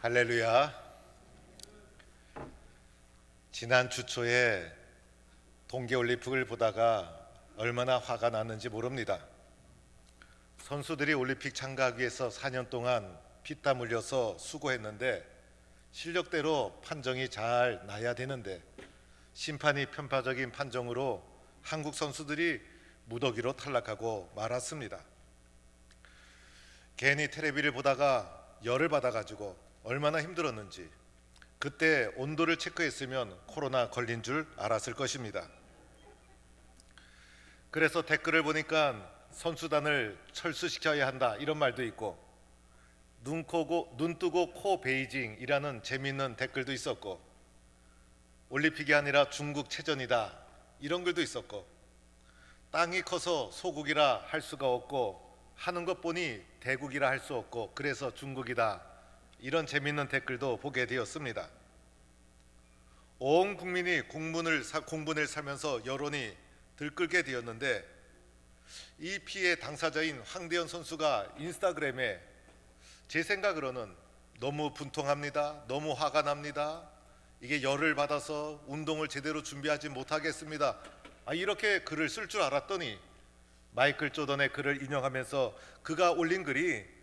할렐루야. 지난 주 초에 동계올림픽을 보다가 얼마나 화가 났는지 모릅니다. 선수들이 올림픽 참가하기 위해서 4년 동안 피땀 흘려서 수고했는데 실력대로 판정이 잘 나야 되는데 심판이 편파적인 판정으로 한국 선수들이 무더기로 탈락하고 말았습니다. 괜히 텔레비를 보다가 열을 받아가지고 얼마나 힘들었는지 그때 온도를 체크했으면 코로나 걸린 줄 알았을 것입니다. 그래서 댓글을 보니까 선수단을 철수시켜야 한다 이런 말도 있고 눈 뜨고 코 베이징이라는 재미있는 댓글도 있었고 올림픽이 아니라 중국 체전이다 이런 글도 있었고 땅이 커서 소국이라 할 수가 없고 하는 것 보니 대국이라 할 수 없고 그래서 중국이다 이런 재미있는 댓글도 보게 되었습니다. 온 국민이 공분을 살면서 여론이 들끓게 되었는데 이 피해 당사자인 황대현 선수가 인스타그램에 제 생각으로는 너무 분통합니다. 너무 화가 납니다. 이게 열을 받아서 운동을 제대로 준비하지 못하겠습니다. 이렇게 글을 쓸 줄 알았더니 마이클 조던의 글을 인용하면서 그가 올린 글이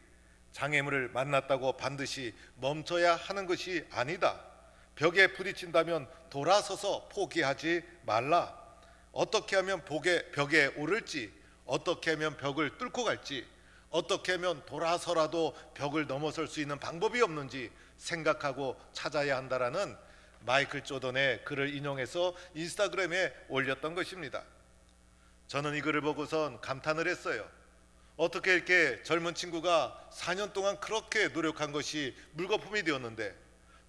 장애물을 만났다고 반드시 멈춰야 하는 것이 아니다. 벽에 부딪힌다면 돌아서서 포기하지 말라. 어떻게 하면 벽에 오를지, 어떻게 하면 벽을 뚫고 갈지, 어떻게 하면 돌아서라도 벽을 넘어설 수 있는 방법이 없는지 생각하고 찾아야 한다라는 마이클 조던의 글을 인용해서 인스타그램에 올렸던 것입니다. 저는 이 글을 보고선 감탄을 했어요. 어떻게 이렇게 젊은 친구가 4년 동안 그렇게 노력한 것이 물거품이 되었는데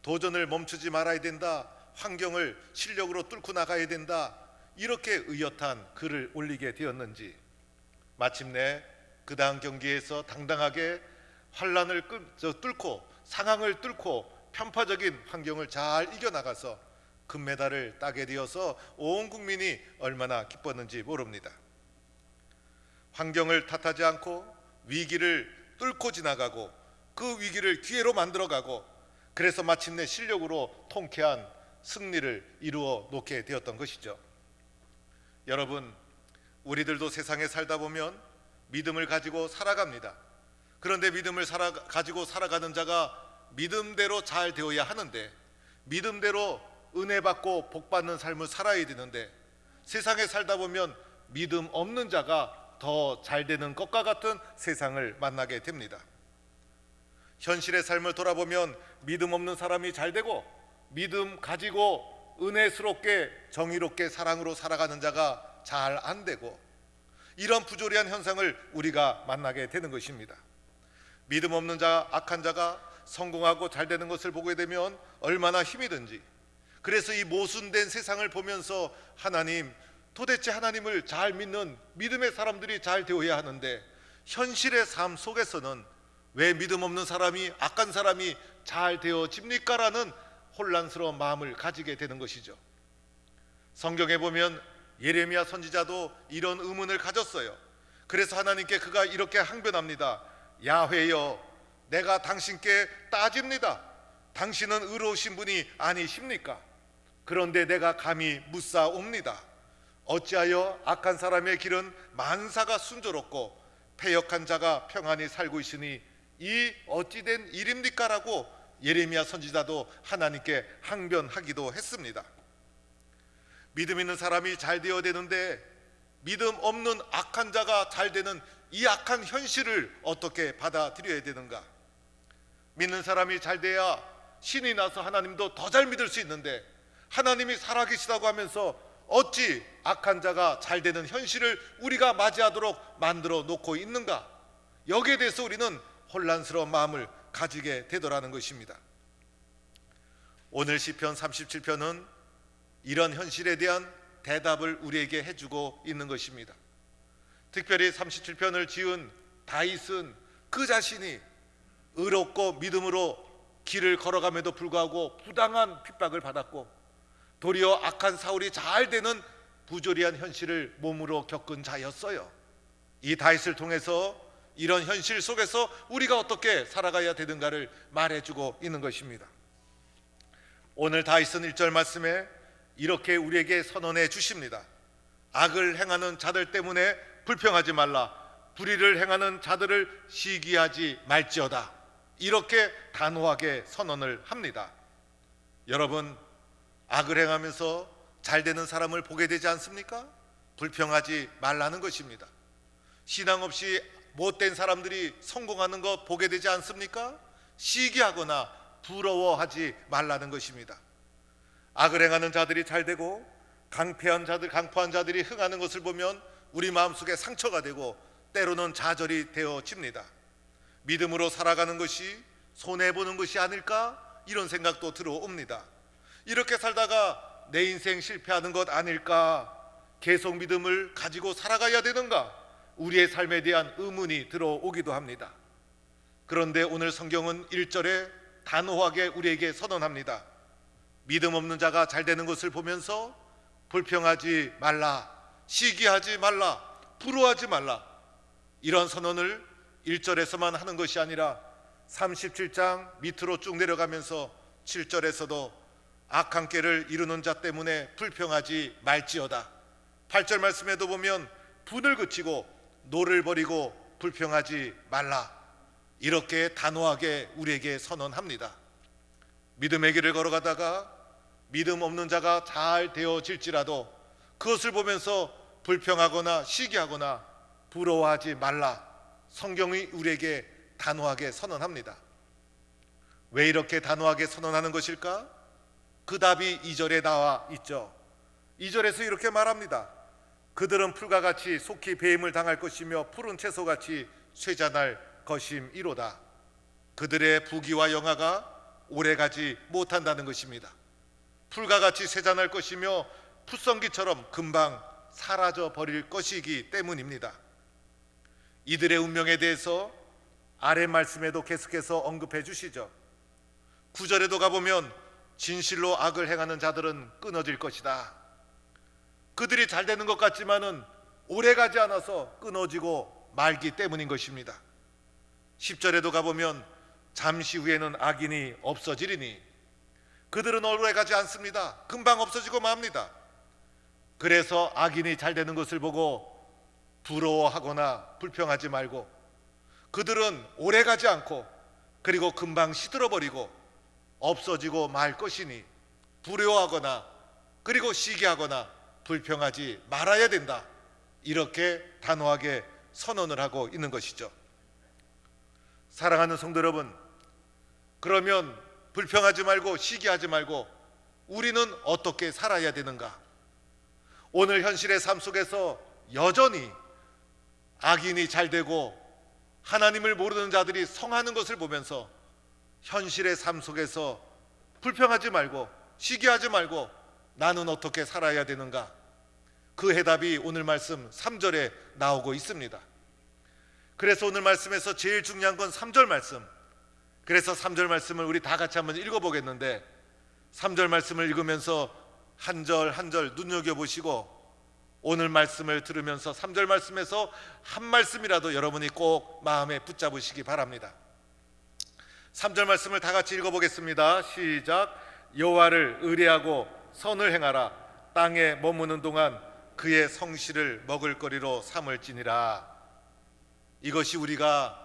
도전을 멈추지 말아야 된다. 환경을 실력으로 뚫고 나가야 된다. 이렇게 의젓한 글을 올리게 되었는지 마침내 그 다음 경기에서 당당하게 환란을 뚫고 상황을 뚫고 편파적인 환경을 잘 이겨나가서 금메달을 따게 되어서 온 국민이 얼마나 기뻤는지 모릅니다. 환경을 탓하지 않고 위기를 뚫고 지나가고 그 위기를 기회로 만들어가고 그래서 마침내 실력으로 통쾌한 승리를 이루어 놓게 되었던 것이죠. 여러분, 우리들도 세상에 살다 보면 믿음을 가지고 살아갑니다. 그런데 믿음을 가지고 살아가는 자가 믿음대로 잘 되어야 하는데 믿음대로 은혜 받고 복 받는 삶을 살아야 되는데 세상에 살다 보면 믿음 없는 자가 더 잘 되는 것과 같은 세상을 만나게 됩니다. 현실의 삶을 돌아보면 믿음 없는 사람이 잘 되고 믿음 가지고 은혜스럽게 정의롭게 사랑으로 살아가는 자가 잘 안 되고 이런 부조리한 현상을 우리가 만나게 되는 것입니다. 믿음 없는 자, 악한 자가 성공하고 잘 되는 것을 보게 되면 얼마나 힘이 든지 그래서 이 모순된 세상을 보면서 하나님 도대체 하나님을 잘 믿는 믿음의 사람들이 잘 되어야 하는데 현실의 삶 속에서는 왜 믿음 없는 사람이 악한 사람이 잘 되어집니까? 라는 혼란스러운 마음을 가지게 되는 것이죠. 성경에 보면 예레미야 선지자도 이런 의문을 가졌어요. 그래서 하나님께 그가 이렇게 항변합니다. 야훼여 내가 당신께 따집니다. 당신은 의로우신 분이 아니십니까? 그런데 내가 감히 묻사옵니다. 어찌하여 악한 사람의 길은 만사가 순조롭고 패역한 자가 평안히 살고 있으니 이 어찌된 일입니까? 라고 예레미야 선지자도 하나님께 항변하기도 했습니다. 믿음 있는 사람이 잘 되어야 되는데 믿음 없는 악한 자가 잘 되는 이 악한 현실을 어떻게 받아들여야 되는가? 믿는 사람이 잘 돼야 신이 나서 하나님도 더 잘 믿을 수 있는데 하나님이 살아계시다고 하면서 어찌 악한 자가 잘 되는 현실을 우리가 맞이하도록 만들어 놓고 있는가? 여기에 대해서 우리는 혼란스러운 마음을 가지게 되더라는 것입니다. 오늘 시편 37편은 이런 현실에 대한 대답을 우리에게 해주고 있는 것입니다. 특별히 37편을 지은 다윗은 그 자신이 의롭고 믿음으로 길을 걸어감에도 불구하고 부당한 핍박을 받았고, 도리어 악한 사울이 잘 되는 부조리한 현실을 몸으로 겪은 자였어요. 이 다윗을 통해서 이런 현실 속에서 우리가 어떻게 살아가야 되는가를 말해주고 있는 것입니다. 오늘 다윗은 1절 말씀에 이렇게 우리에게 선언해 주십니다. 악을 행하는 자들 때문에 불평하지 말라. 불의를 행하는 자들을 시기하지 말지어다. 이렇게 단호하게 선언을 합니다. 여러분, 악을 행하면서 잘 되는 사람을 보게 되지 않습니까? 불평하지 말라는 것입니다. 신앙 없이 못된 사람들이 성공하는 것 보게 되지 않습니까? 시기하거나 부러워하지 말라는 것입니다. 악을 행하는 자들이 잘 되고 강포한 자들이 흥하는 것을 보면 우리 마음속에 상처가 되고 때로는 좌절이 되어집니다. 믿음으로 살아가는 것이 손해보는 것이 아닐까? 이런 생각도 들어옵니다. 이렇게 살다가 내 인생 실패하는 것 아닐까? 계속 믿음을 가지고 살아가야 되는가? 우리의 삶에 대한 의문이 들어오기도 합니다. 그런데 오늘 성경은 1절에 단호하게 우리에게 선언합니다. 믿음 없는 자가 잘 되는 것을 보면서 불평하지 말라, 시기하지 말라, 부러워하지 말라. 이런 선언을 1절에서만 하는 것이 아니라 37장 밑으로 쭉 내려가면서 7절에서도 악한 꾀를 이루는 자 때문에 불평하지 말지어다. 8절 말씀에도 보면 분을 그치고 노를 버리고 불평하지 말라. 이렇게 단호하게 우리에게 선언합니다. 믿음의 길을 걸어가다가 믿음 없는 자가 잘 되어질지라도 그것을 보면서 불평하거나 시기하거나 부러워하지 말라. 성경이 우리에게 단호하게 선언합니다. 왜 이렇게 단호하게 선언하는 것일까? 그 답이 2절에 나와 있죠. 2절에서 이렇게 말합니다. 그들은 풀과 같이 속히 배임을 당할 것이며 푸른 채소같이 쇠잔할 것임이로다. 그들의 부귀와 영화가 오래가지 못한다는 것입니다. 풀과 같이 쇠잔할 것이며 풋성기처럼 금방 사라져 버릴 것이기 때문입니다. 이들의 운명에 대해서 아래 말씀에도 계속해서 언급해 주시죠. 9절에도 가보면 진실로 악을 행하는 자들은 끊어질 것이다. 그들이 잘 되는 것 같지만은 오래가지 않아서 끊어지고 말기 때문인 것입니다. 10절에도 가보면 잠시 후에는 악인이 없어지리니 그들은 오래가지 않습니다. 금방 없어지고 맙니다. 그래서 악인이 잘 되는 것을 보고 부러워하거나 불평하지 말고 그들은 오래가지 않고 그리고 금방 시들어버리고 없어지고 말 것이니 부러워하거나 그리고 시기하거나 불평하지 말아야 된다. 이렇게 단호하게 선언을 하고 있는 것이죠. 사랑하는 성도 여러분, 그러면 불평하지 말고 시기하지 말고 우리는 어떻게 살아야 되는가? 오늘 현실의 삶 속에서 여전히 악인이 잘 되고 하나님을 모르는 자들이 성하는 것을 보면서 현실의 삶 속에서 불평하지 말고 시기하지 말고 나는 어떻게 살아야 되는가? 그 해답이 오늘 말씀 3절에 나오고 있습니다. 그래서 오늘 말씀에서 제일 중요한 건 3절 말씀. 그래서 3절 말씀을 우리 다 같이 한번 읽어보겠는데 3절 말씀을 읽으면서 한 절 한 절 눈여겨보시고 오늘 말씀을 들으면서 3절 말씀에서 한 말씀이라도 여러분이 꼭 마음에 붙잡으시기 바랍니다. 3절 말씀을 다 같이 읽어보겠습니다. 시작. 여호와를 의뢰하고 선을 행하라. 땅에 머무는 동안 그의 성실을 먹을거리로 삼을지니라. 이것이 우리가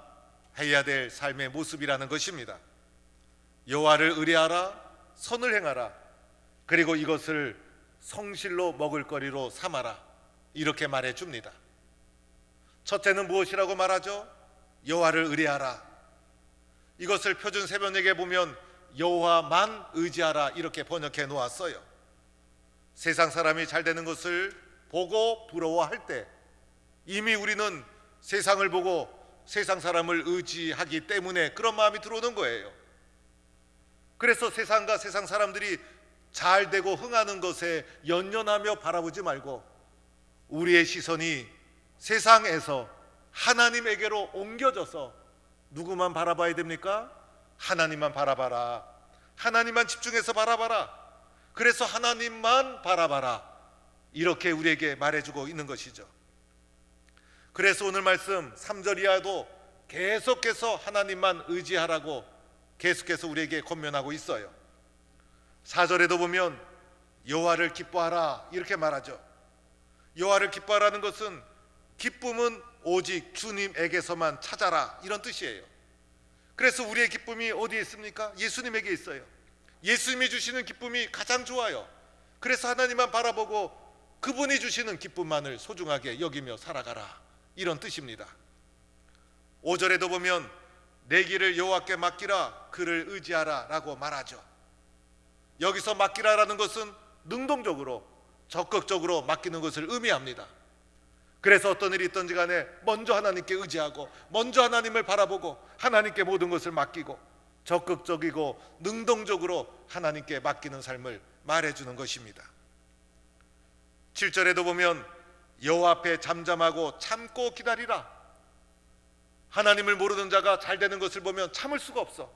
해야 될 삶의 모습이라는 것입니다. 여호와를 의뢰하라, 선을 행하라, 그리고 이것을 성실로 먹을거리로 삼아라. 이렇게 말해줍니다. 첫째는 무엇이라고 말하죠? 여호와를 의뢰하라. 이것을 표준 세번역에 보면 여호와만 의지하라 이렇게 번역해 놓았어요. 세상 사람이 잘 되는 것을 보고 부러워할 때 이미 우리는 세상을 보고 세상 사람을 의지하기 때문에 그런 마음이 들어오는 거예요. 그래서 세상과 세상 사람들이 잘 되고 흥하는 것에 연연하며 바라보지 말고 우리의 시선이 세상에서 하나님에게로 옮겨져서 누구만 바라봐야 됩니까? 하나님만 바라봐라. 하나님만 집중해서 바라봐라. 그래서 하나님만 바라봐라. 이렇게 우리에게 말해주고 있는 것이죠. 그래서 오늘 말씀 3절 이하도 계속해서 하나님만 의지하라고 계속해서 우리에게 권면하고 있어요. 4절에도 보면 여호와를 기뻐하라 이렇게 말하죠. 여호와를 기뻐하라는 것은 기쁨은 오직 주님에게서만 찾아라 이런 뜻이에요. 그래서 우리의 기쁨이 어디에 있습니까? 예수님에게 있어요. 예수님이 주시는 기쁨이 가장 좋아요. 그래서 하나님만 바라보고 그분이 주시는 기쁨만을 소중하게 여기며 살아가라 이런 뜻입니다. 5절에도 보면 내 길을 여호와께 맡기라 그를 의지하라 라고 말하죠. 여기서 맡기라라는 것은 능동적으로 적극적으로 맡기는 것을 의미합니다. 그래서 어떤 일이 있든지 간에 먼저 하나님께 의지하고 먼저 하나님을 바라보고 하나님께 모든 것을 맡기고 적극적이고 능동적으로 하나님께 맡기는 삶을 말해주는 것입니다. 7절에도 보면 여호와 앞에 잠잠하고 참고 기다리라. 하나님을 모르는 자가 잘 되는 것을 보면 참을 수가 없어.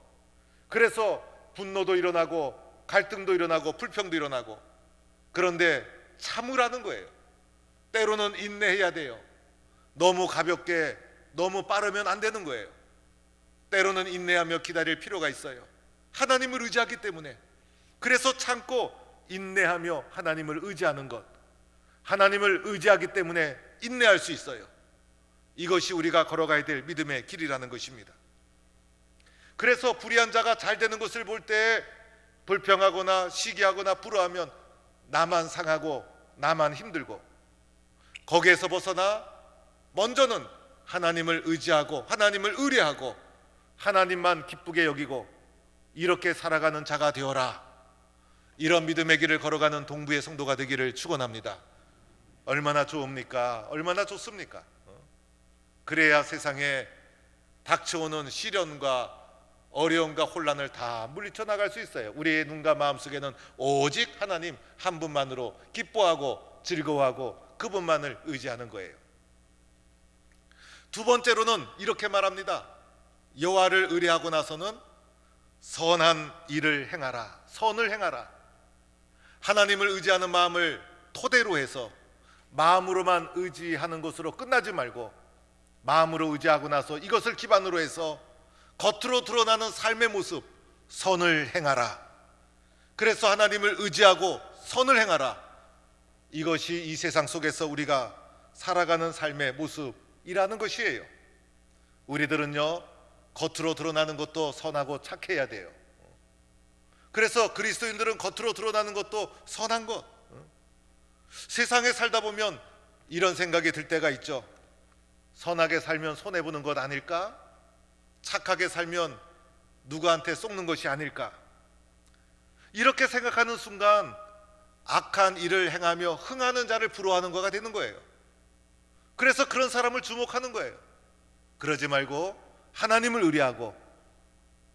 그래서 분노도 일어나고 갈등도 일어나고 불평도 일어나고, 그런데 참으라는 거예요. 때로는 인내해야 돼요. 너무 가볍게 너무 빠르면 안 되는 거예요. 때로는 인내하며 기다릴 필요가 있어요. 하나님을 의지하기 때문에. 그래서 참고 인내하며 하나님을 의지하는 것, 하나님을 의지하기 때문에 인내할 수 있어요. 이것이 우리가 걸어가야 될 믿음의 길이라는 것입니다. 그래서 불의한 자가 잘 되는 것을 볼 때 불평하거나 시기하거나 불화하면 나만 상하고 나만 힘들고, 거기에서 벗어나 먼저는 하나님을 의지하고 하나님을 의뢰하고 하나님만 기쁘게 여기고 이렇게 살아가는 자가 되어라. 이런 믿음의 길을 걸어가는 동부의 성도가 되기를 축원합니다. 얼마나 좋습니까? 얼마나 좋습니까? 그래야 세상에 닥쳐오는 시련과 어려움과 혼란을 다 물리쳐 나갈 수 있어요. 우리의 눈과 마음속에는 오직 하나님 한 분만으로 기뻐하고 즐거워하고 그분만을 의지하는 거예요. 두 번째로는 이렇게 말합니다. 여호와를 의뢰하고 나서는 선한 일을 행하라. 선을 행하라. 하나님을 의지하는 마음을 토대로 해서 마음으로만 의지하는 것으로 끝나지 말고, 마음으로 의지하고 나서 이것을 기반으로 해서 겉으로 드러나는 삶의 모습, 선을 행하라. 그래서 하나님을 의지하고 선을 행하라. 이것이 이 세상 속에서 우리가 살아가는 삶의 모습이라는 것이에요. 우리들은요, 겉으로 드러나는 것도 선하고 착해야 돼요. 그래서 그리스도인들은 겉으로 드러나는 것도 선한 것. 세상에 살다 보면 이런 생각이 들 때가 있죠. 선하게 살면 손해보는 것 아닐까? 착하게 살면 누구한테 속는 것이 아닐까? 이렇게 생각하는 순간 악한 일을 행하며 흥하는 자를 부러워하는 거가 되는 거예요. 그래서 그런 사람을 주목하는 거예요. 그러지 말고 하나님을 의뢰하고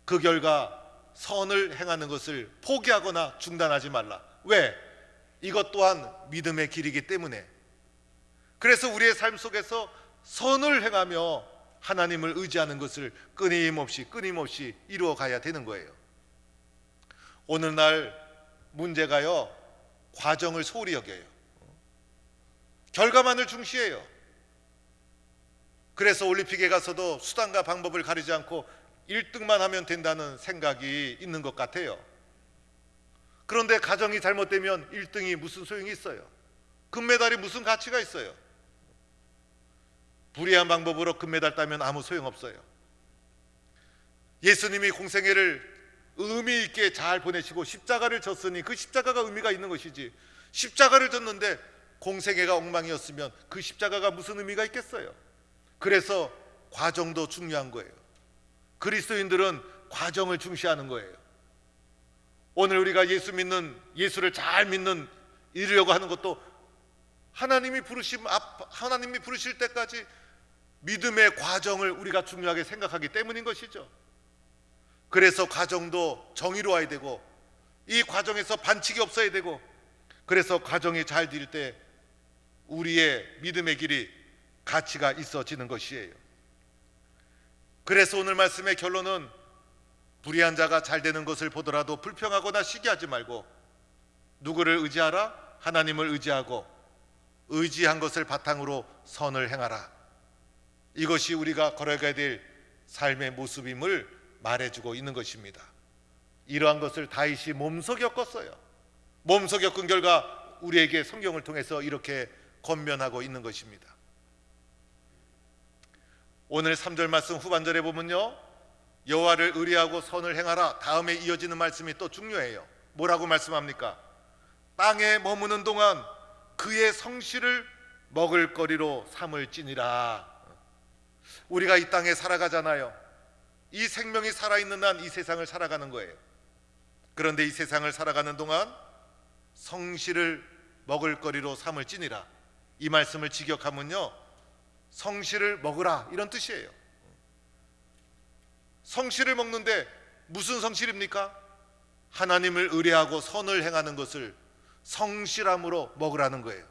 그 결과 선을 행하는 것을 포기하거나 중단하지 말라. 왜? 이것 또한 믿음의 길이기 때문에. 그래서 우리의 삶 속에서 선을 행하며 하나님을 의지하는 것을 끊임없이 이루어 가야 되는 거예요. 오늘날 문제가요, 과정을 소홀히 여겨요. 결과만을 중시해요. 그래서 올림픽에 가서도 수단과 방법을 가리지 않고 1등만 하면 된다는 생각이 있는 것 같아요. 그런데 과정이 잘못되면 1등이 무슨 소용이 있어요? 금메달이 무슨 가치가 있어요? 불의한 방법으로 금메달 따면 아무 소용없어요. 예수님이 공생애를 의미 있게 잘 보내시고 십자가를 졌으니 그 십자가가 의미가 있는 것이지, 십자가를 졌는데 공생애가 엉망이었으면 그 십자가가 무슨 의미가 있겠어요? 그래서 과정도 중요한 거예요. 그리스도인들은 과정을 중시하는 거예요. 오늘 우리가 예수를 잘 믿는 이루려고 하는 것도 하나님이 부르실 때까지 믿음의 과정을 우리가 중요하게 생각하기 때문인 것이죠. 그래서 과정도 정의로워야 되고 이 과정에서 반칙이 없어야 되고, 그래서 과정이 잘 될 때 우리의 믿음의 길이 가치가 있어지는 것이에요. 그래서 오늘 말씀의 결론은 불의한 자가 잘 되는 것을 보더라도 불평하거나 시기하지 말고 누구를 의지하라? 하나님을 의지하고 의지한 것을 바탕으로 선을 행하라. 이것이 우리가 걸어가야 될 삶의 모습임을 말해주고 있는 것입니다. 이러한 것을 다윗이 몸소 겪었어요. 몸소 겪은 결과 우리에게 성경을 통해서 이렇게 권면하고 있는 것입니다. 오늘 3절 말씀 후반절에 보면요, 여호와를 의뢰하고 선을 행하라 다음에 이어지는 말씀이 또 중요해요. 뭐라고 말씀합니까? 땅에 머무는 동안 그의 성실을 먹을거리로 삼을지니라. 우리가 이 땅에 살아가잖아요. 이 생명이 살아있는 한 이 세상을 살아가는 거예요. 그런데 이 세상을 살아가는 동안 성실을 먹을거리로 삼을지니라. 이 말씀을 직역하면요, 성실을 먹으라 이런 뜻이에요. 성실을 먹는데 무슨 성실입니까? 하나님을 의뢰하고 선을 행하는 것을 성실함으로 먹으라는 거예요.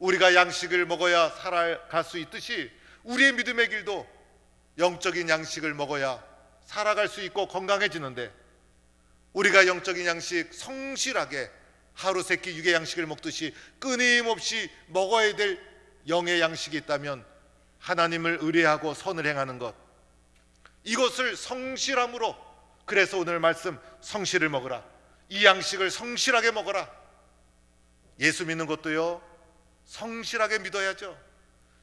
우리가 양식을 먹어야 살아갈 수 있듯이 우리의 믿음의 길도 영적인 양식을 먹어야 살아갈 수 있고 건강해지는데, 우리가 영적인 양식 성실하게 하루 세끼 육의 양식을 먹듯이 끊임없이 먹어야 될 영의 양식이 있다면 하나님을 의뢰하고 선을 행하는 것, 이것을 성실함으로, 그래서 오늘 말씀 성실을 먹으라, 이 양식을 성실하게 먹어라. 예수 믿는 것도요 성실하게 믿어야죠.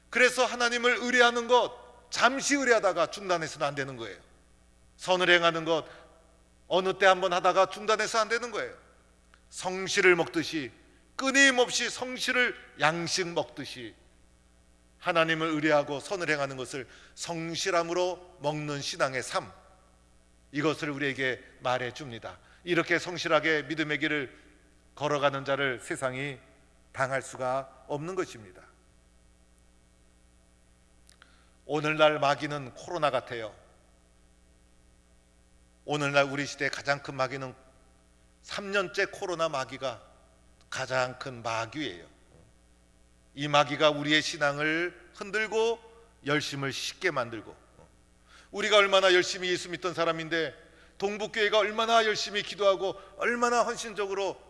그래서 하나님을 의뢰하는 것 잠시 의뢰하다가 중단해서는 안 되는 거예요. 선을 행하는 것 어느 때 한번 하다가 중단해서 안 되는 거예요. 성실을 먹듯이, 끊임없이 성실을 양식 먹듯이 하나님을 의뢰하고 선을 행하는 것을 성실함으로 먹는 신앙의 삶, 이것을 우리에게 말해 줍니다. 이렇게 성실하게 믿음의 길을 걸어가는 자를 세상이 당할 수가 없는 것입니다. 오늘날 마귀는 코로나 같아요. 오늘날 우리 시대의 가장 큰 마귀는 3년째 코로나 마귀가 가장 큰 마귀예요. 이 마귀가 우리의 신앙을 흔들고 열심을 식게 만들고, 우리가 얼마나 열심히 예수 믿던 사람인데, 동북교회가 얼마나 열심히 기도하고 얼마나 헌신적으로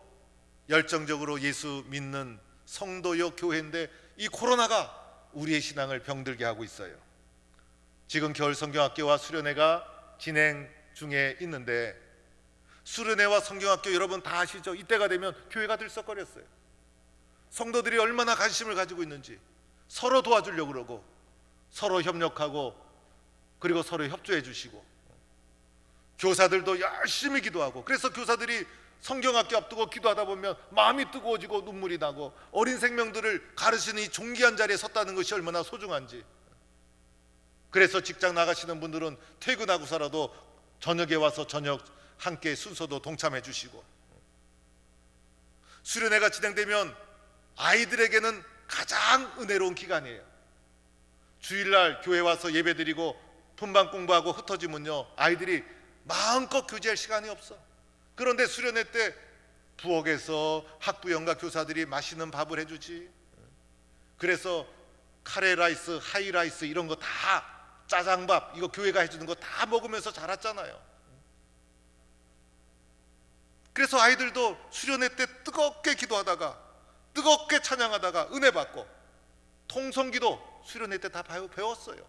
열정적으로 예수 믿는 성도요 교회인데, 이 코로나가 우리의 신앙을 병들게 하고 있어요. 지금 겨울 성경학교와 수련회가 진행 중에 있는데, 수련회와 성경학교 여러분 다 아시죠? 이때가 되면 교회가 들썩거렸어요. 성도들이 얼마나 관심을 가지고 있는지, 서로 도와주려고 그러고 서로 협력하고 그리고 서로 협조해 주시고, 교사들도 열심히 기도하고, 그래서 교사들이 성경학교 앞두고 기도하다 보면 마음이 뜨거워지고 눈물이 나고, 어린 생명들을 가르치는 이 존귀한 자리에 섰다는 것이 얼마나 소중한지. 그래서 직장 나가시는 분들은 퇴근하고서라도 저녁에 와서 저녁 함께 순서도 동참해 주시고, 수련회가 진행되면 아이들에게는 가장 은혜로운 기간이에요. 주일날 교회 와서 예배드리고 분반 공부하고 흩어지면요 아이들이 마음껏 교제할 시간이 없어. 그런데 수련회 때 부엌에서 학부형과 교사들이 맛있는 밥을 해주지. 그래서 카레라이스, 하이라이스 이런 거 다, 짜장밥 이거 교회가 해주는 거 다 먹으면서 자랐잖아요. 그래서 아이들도 수련회 때 뜨겁게 기도하다가 뜨겁게 찬양하다가 은혜 받고, 통성기도 수련회 때 다 배웠어요.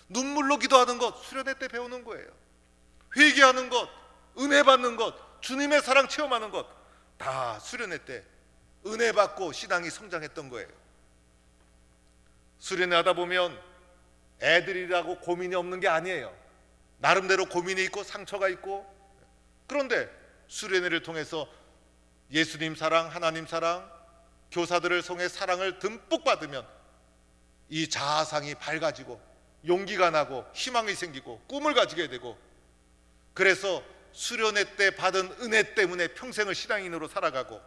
눈물로 기도하는 것 수련회 때 배우는 거예요. 회개하는 것, 은혜 받는 것, 주님의 사랑 체험하는 것 다 수련회 때 은혜 받고 신앙이 성장했던 거예요. 수련회 하다 보면 애들이라고 고민이 없는 게 아니에요. 나름대로 고민이 있고 상처가 있고, 그런데 수련회를 통해서 예수님 사랑, 하나님 사랑, 교사들을 통해 사랑을 듬뿍 받으면 이 자아상이 밝아지고 용기가 나고 희망이 생기고 꿈을 가지게 되고, 그래서 수련회 때 받은 은혜 때문에 평생을 신앙인으로 살아가고,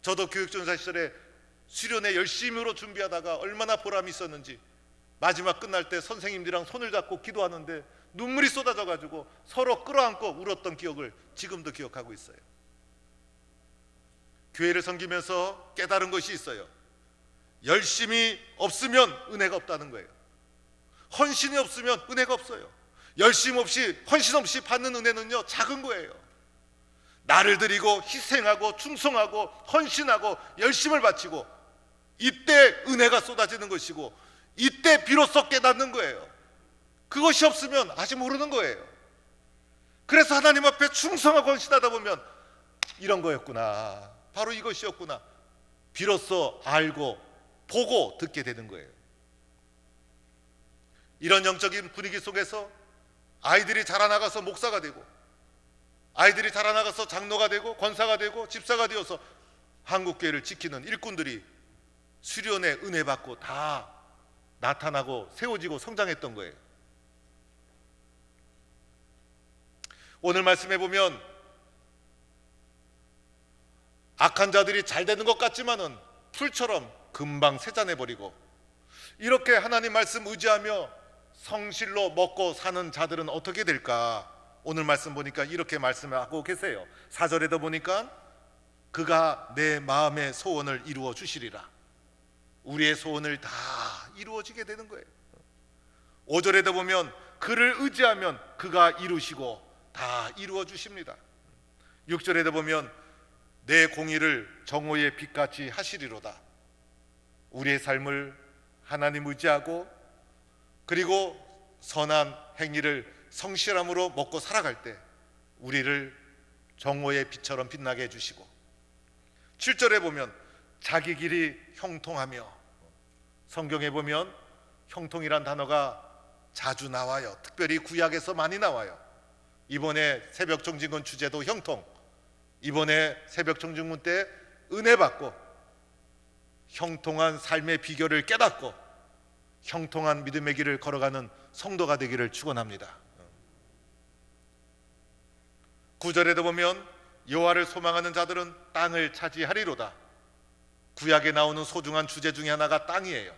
저도 교육전사 시절에 수련회 열심히로 준비하다가 얼마나 보람이 있었는지, 마지막 끝날 때 선생님들이랑 손을 잡고 기도하는데 눈물이 쏟아져 가지고 서로 끌어안고 울었던 기억을 지금도 기억하고 있어요. 교회를 섬기면서 깨달은 것이 있어요. 열심히 없으면 은혜가 없다는 거예요. 헌신이 없으면 은혜가 없어요. 열심 없이, 헌신 없이 받는 은혜는요, 작은 거예요. 나를 드리고 희생하고 충성하고 헌신하고 열심을 바치고, 이때 은혜가 쏟아지는 것이고, 이때 비로소 깨닫는 거예요. 그것이 없으면 아직 모르는 거예요. 그래서 하나님 앞에 충성하고 헌신하다 보면 이런 거였구나, 바로 이것이었구나, 비로소 알고 보고 듣게 되는 거예요. 이런 영적인 분위기 속에서 아이들이 자라나가서 목사가 되고, 아이들이 자라나가서 장로가 되고 권사가 되고 집사가 되어서 한국교회를 지키는 일꾼들이 수련의 은혜 받고 다 나타나고 세워지고 성장했던 거예요. 오늘 말씀해 보면 악한 자들이 잘 되는 것 같지만은 풀처럼 금방 세잔해버리고, 이렇게 하나님 말씀 의지하며 성실로 먹고 사는 자들은 어떻게 될까? 오늘 말씀 보니까 이렇게 말씀하고 계세요. 4절에도 보니까 그가 내 마음의 소원을 이루어 주시리라. 우리의 소원을 다 이루어지게 되는 거예요. 5절에도 보면 그를 의지하면 그가 이루시고 다 이루어 주십니다. 6절에도 보면 내 공의를 정오의 빛같이 하시리로다. 우리의 삶을 하나님 의지하고, 그리고 선한 행위를 성실함으로 먹고 살아갈 때 우리를 정오의 빛처럼 빛나게 해주시고, 7절에 보면 자기 길이 형통하며, 성경에 보면 형통이란 단어가 자주 나와요. 특별히 구약에서 많이 나와요. 이번에 새벽 정진군 주제도 형통, 이번에 새벽 정진군 때 은혜 받고 형통한 삶의 비결을 깨닫고 형통한 믿음의 길을 걸어가는 성도가 되기를 축원합니다. 9절에도 보면 여호와를 소망하는 자들은 땅을 차지하리로다. 구약에 나오는 소중한 주제 중에 하나가 땅이에요.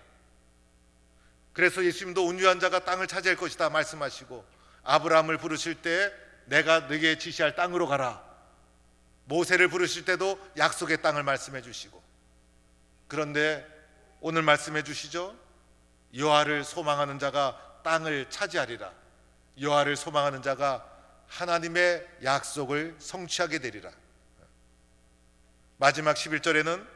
그래서 예수님도 온유한 자가 땅을 차지할 것이다 말씀하시고, 아브라함을 부르실 때 내가 네게 지시할 땅으로 가라, 모세를 부르실 때도 약속의 땅을 말씀해 주시고, 그런데 오늘 말씀해 주시죠. 여호와를 소망하는 자가 땅을 차지하리라. 여호와를 소망하는 자가 하나님의 약속을 성취하게 되리라. 마지막 11절에는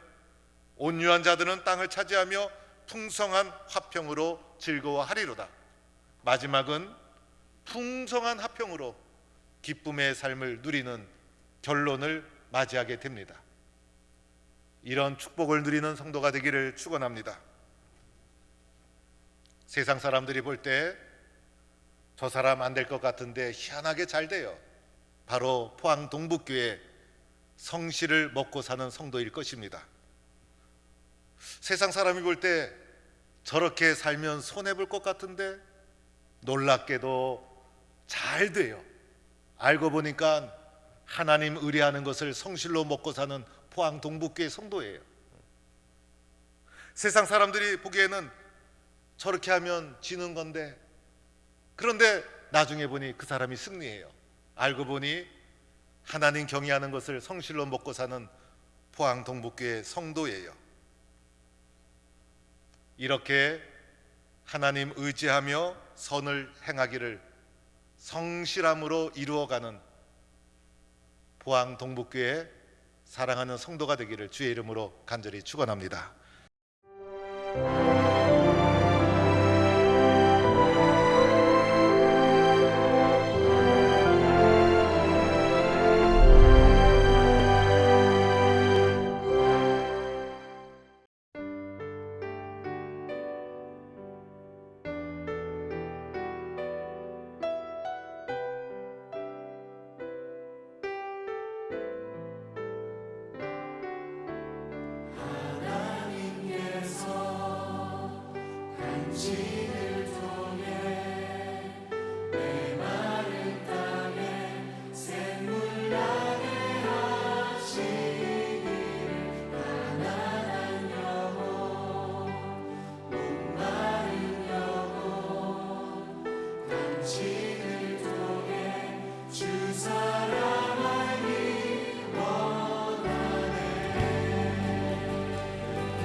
온유한 자들은 땅을 차지하며 풍성한 화평으로 즐거워하리로다. 마지막은 풍성한 화평으로 기쁨의 삶을 누리는 결론을 맞이하게 됩니다. 이런 축복을 누리는 성도가 되기를 축원합니다. 세상 사람들이 볼 때 저 사람 안 될 것 같은데 희한하게 잘 돼요. 바로 포항 동북교회 성실을 먹고 사는 성도일 것입니다. 세상 사람이 볼 때 저렇게 살면 손해볼 것 같은데 놀랍게도 잘 돼요. 알고 보니까 하나님 의뢰하는 것을 성실로 먹고 사는 포항 동북교회 성도예요. 세상 사람들이 보기에는 저렇게 하면 지는 건데, 그런데 나중에 보니 그 사람이 승리해요. 알고 보니 하나님 경외하는 것을 성실로 먹고 사는 포항 동북교회 성도예요. 이렇게 하나님 의지하며 선을 행하기를 성실함으로 이루어가는 포항 동북교회 사랑하는 성도가 되기를 주의 이름으로 간절히 축원합니다.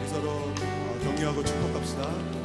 서로 격려하고 축복합시다.